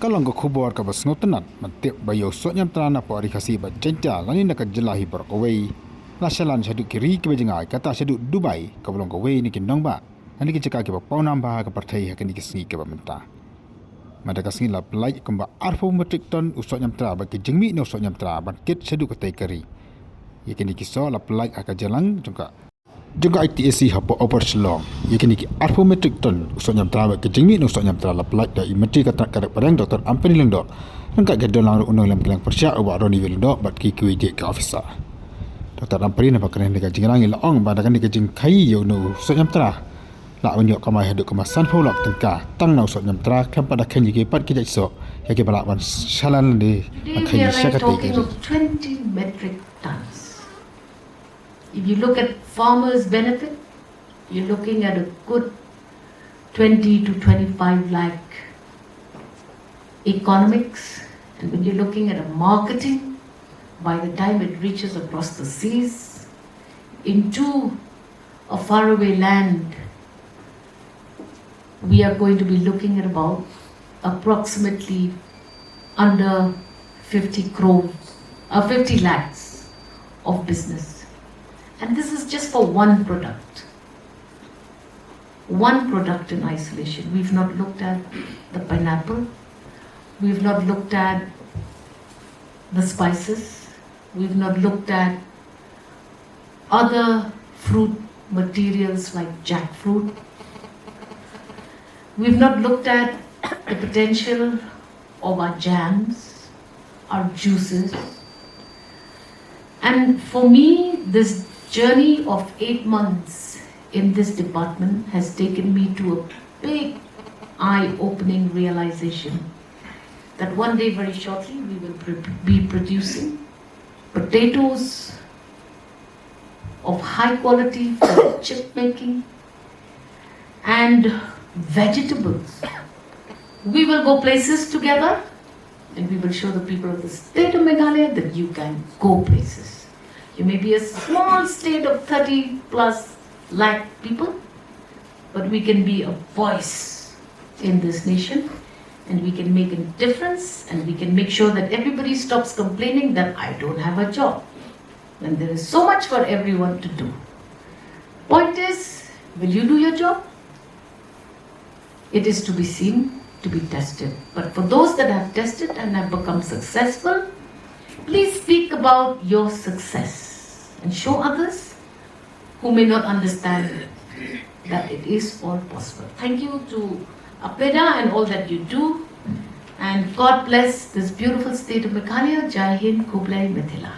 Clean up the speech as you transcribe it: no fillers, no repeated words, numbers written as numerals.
Kalau nggak kubur ke bas ngotenan, mantik bayo Sohñiamtra na pori Khasi ba jenta lani nak jelahi berkawai. Nasalan Shaduh kiri ke bejengai kata Shaduh Dubai ke belum kawai ni kindong ba. Ani ke cakap ke ba pau nambah ke partai hakan ke sengi ke ba mentah. Mada ka sengi la pelai ke ba arfu metrik ton Sohñiamtra ba ke jengmi no Sohñiamtra ban kit Shaduh ke tai kari. Yakin ke so la pelai aka jalang juga ITSC hapo over Shong. Yakin ki arfu metrik ton Sohñiamtra ba ke jengmi no Sohñiamtra la pelai da menteri kata kadang padang Dr. Ampani Lengdor. Nangka gadon lang unang lam kelang persya ba roni Lengdor bat ki kuwi ke officer. Dr. Ampani na pakane ni ka jingrang ila ong ba dakan ni ka jing kai yo no Sohñiamtra. La unyo kamai hadu kemasan folok Tyngka tang no Sohñiamtra kam pada kan ji pat ki so ya ke balak ban shalan de Today we are talking of 20 metric tons. If you look at farmers' benefit, you're looking at a good 20 to 25 lakh economics. And when you're looking at a marketing, by the time it reaches across the seas into a faraway land, we are going to be looking at about approximately under 50 lakhs of business. And this is just for one product. One product in isolation. We've not looked at the pineapple. We've not looked at the spices. We've not looked at other fruit materials like jackfruit. We've not looked at the potential of our jams, our juices. And for me, this journey of 8 months in this department has taken me to a big eye-opening realization that one day very shortly we will be producing potatoes of high quality for chip making and vegetables. We will go places together and we will show the people of the state of Meghalaya that you can go places. You may be a small state of 30 plus lakh people, but we can be a voice in this nation and we can make a difference and we can make sure that everybody stops complaining that I don't have a job. And there is so much for everyone to do. Point is, will you do your job? It is to be seen, to be tested. But for those that have tested and have become successful, please speak about your success and show others who may not understand that it is all possible. Thank you to Apeda and all that you do. And God bless this beautiful state of Meghalaya. Jai Hind, Kublai Mithila.